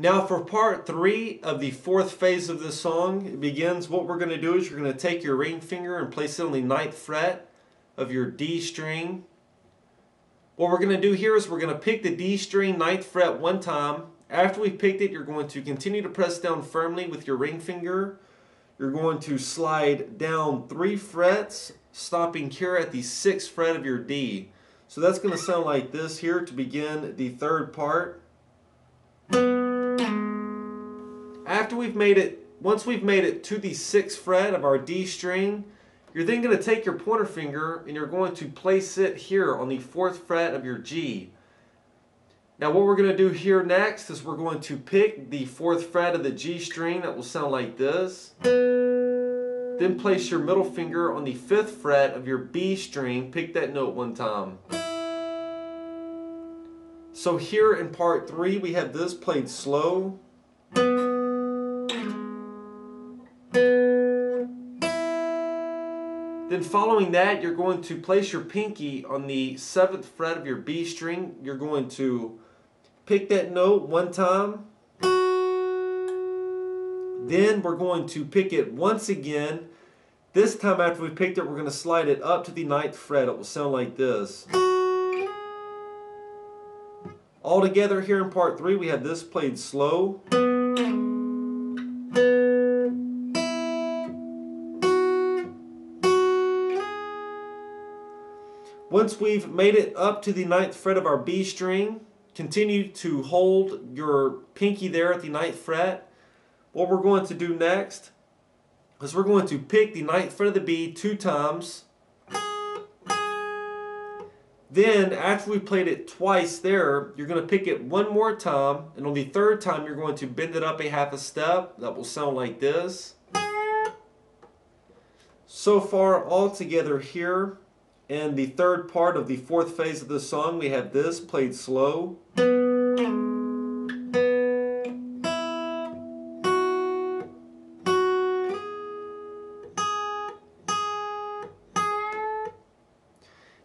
Now for part 3 of the 4th phase of this song, it begins. What we're going to do is you're going to take your ring finger and place it on the 9th fret of your D string. What we're going to do here is we're going to pick the D string 9th fret one time. After we've picked it, you're going to continue to press down firmly with your ring finger. You're going to slide down 3 frets, stopping here at the 6th fret of your D. So that's going to sound like this here to begin the 3rd part. After once we've made it to the 6th fret of our D string, you're then going to take your pointer finger and you're going to place it here on the 4th fret of your G. Now what we're going to do here next is we're going to pick the 4th fret of the G string. That will sound like this. Then place your middle finger on the 5th fret of your B string. Pick that note one time. So here in part 3 we have this played slow. Then following that, you're going to place your pinky on the 7th fret of your B string. You're going to pick that note one time. Then we're going to pick it once again. This time after we picked it, we're going to slide it up to the 9th fret. It will sound like this. All together here in part 3, we have this played slow. Once we've made it up to the 9th fret of our B string, continue to hold your pinky there at the 9th fret. What we're going to do next is we're going to pick the 9th fret of the B 2 times. Then after we played it twice there, you're going to pick it one more time, and on the 3rd time you're going to bend it up a half a step. That will sound like this. So far all together here in the 3rd part of the 4th phase of this song, we have this played slow.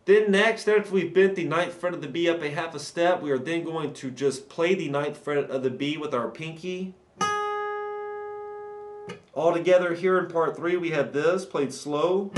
Then next, after we've bent the 9th fret of the B up a half a step, we are then going to just play the 9th fret of the B with our pinky. All together here in part 3, we have this played slow.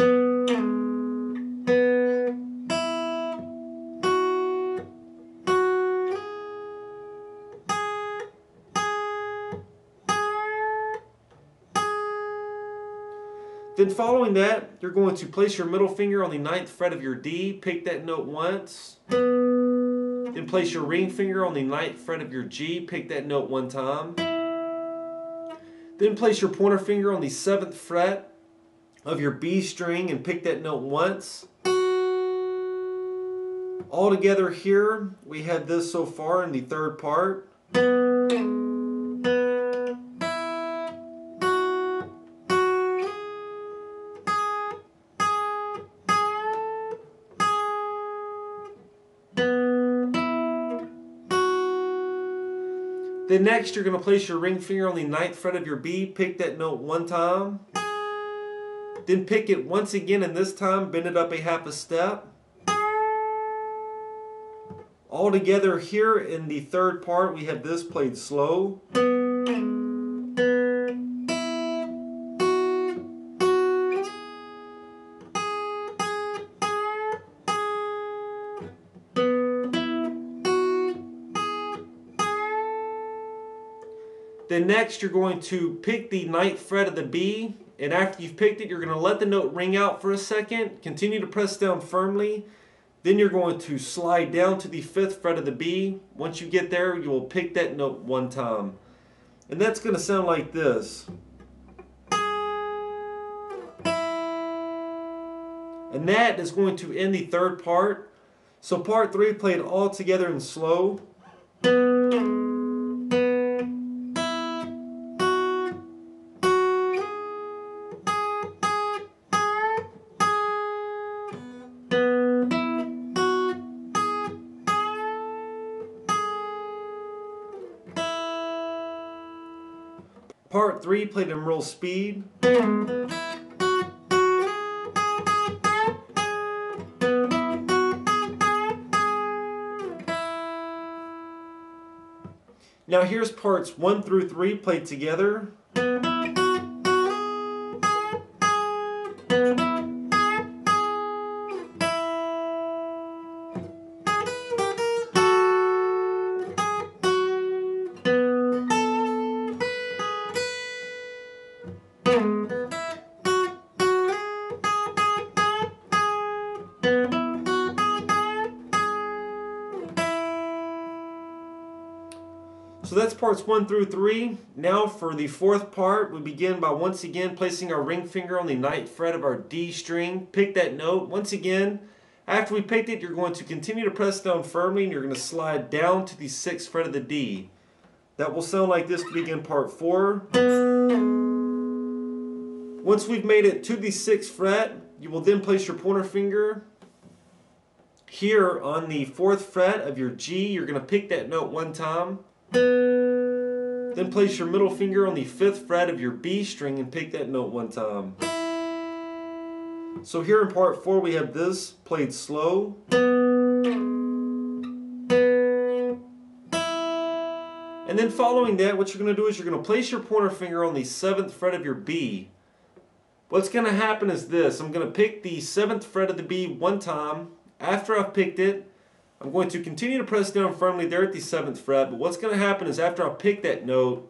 Then following that, you're going to place your middle finger on the 9th fret of your D, pick that note once. Then place your ring finger on the 9th fret of your G, pick that note one time. Then place your pointer finger on the 7th fret of your B string and pick that note once. All together here, we have this so far in the 3rd part. Then next you're going to place your ring finger on the 9th fret of your B, pick that note one time. Then pick it once again, and this time bend it up a half a step. All together here in the 3rd part, we have this played slow. Then next you're going to pick the 9th fret of the B, and after you've picked it, you're going to let the note ring out for a second. Continue to press down firmly. Then you're going to slide down to the 5th fret of the B. Once you get there, you will pick that note one time. And that's going to sound like this. And that is going to end the 3rd part. So part 3 played all together in slow. Part 3 played in real speed. Now here's parts 1 through 3 played together. So that's parts 1 through 3. Now for the fourth part, we begin by once again placing our ring finger on the ninth fret of our D string. Pick that note. Once again, after we picked it, you're going to continue to press down firmly and you're going to slide down to the 6th fret of the D. That will sound like this to begin part 4. Once we've made it to the 6th fret, you will then place your pointer finger here on the 4th fret of your G. You're going to pick that note one time. Then place your middle finger on the 5th fret of your B string and pick that note one time. So here in part 4 we have this played slow. And then following that, what you're going to do is you're going to place your pointer finger on the 7th fret of your B. What's going to happen is this. I'm going to pick the 7th fret of the B one time. After I've picked it, I'm going to continue to press down firmly there at the 7th fret, but what's going to happen is after I pick that note,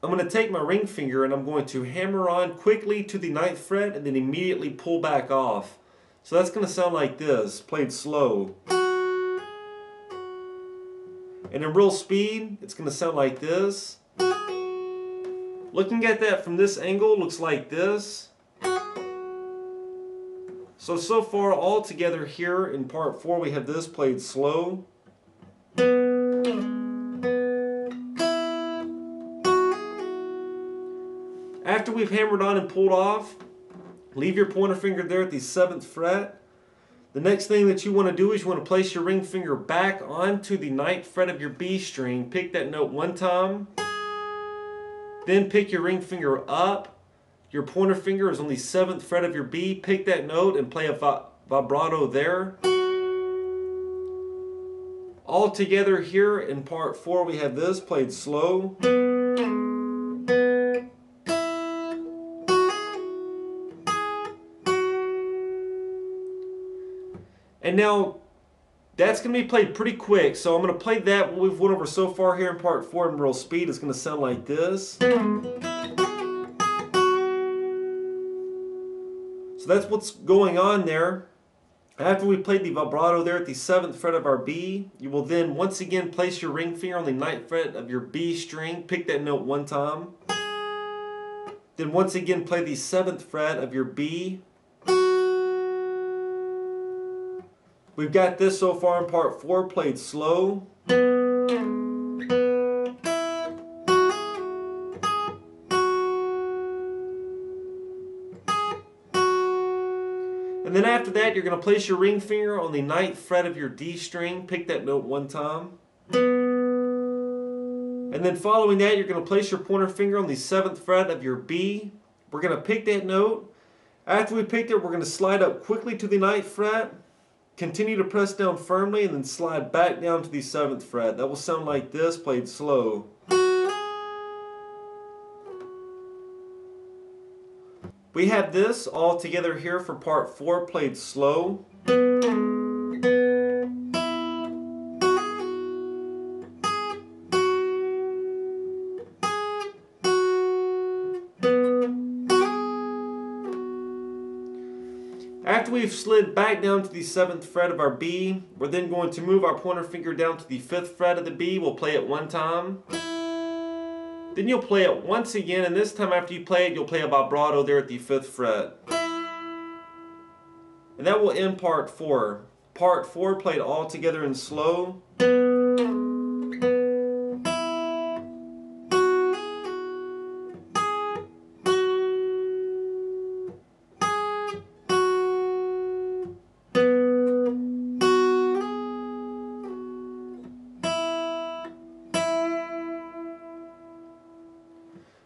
I'm going to take my ring finger and I'm going to hammer on quickly to the 9th fret and then immediately pull back off. So that's going to sound like this, played slow. And in real speed, it's going to sound like this. Looking at that from this angle, looks like this. So far all together here in part 4 we have this played slow. After we've hammered on and pulled off, leave your pointer finger there at the 7th fret. The next thing that you want to do is you want to place your ring finger back onto the 9th fret of your B string. Pick that note one time. Then pick your ring finger up. Your pointer finger is on the 7th fret of your B. Pick that note and play a vibrato there. All together here in part 4 we have this played slow. And now that's going to be played pretty quick, so I'm going to play that what we've went over so far here in part 4 in real speed. It's going to sound like this. So that's what's going on there. After we played the vibrato there at the 7th fret of our B, you will then once again place your ring finger on the 9th fret of your B string. Pick that note one time. Then once again play the 7th fret of your B. We've got this so far in part 4 played slow. And then after that, you're going to place your ring finger on the 9th fret of your D string. Pick that note one time. And then following that, you're going to place your pointer finger on the 7th fret of your B. We're going to pick that note. After we picked it, we're going to slide up quickly to the 9th fret. Continue to press down firmly and then slide back down to the 7th fret. That will sound like this, played slow. We have this all together here for part 4 played slow. After we've slid back down to the 7th fret of our B, we're then going to move our pointer finger down to the 5th fret of the B. We'll play it one time. Then you'll play it once again, and this time after you play it, you'll play a vibrato there at the 5th fret. And that will end part 4. Part 4 played all together in slow.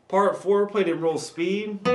Part 4 played in real speed.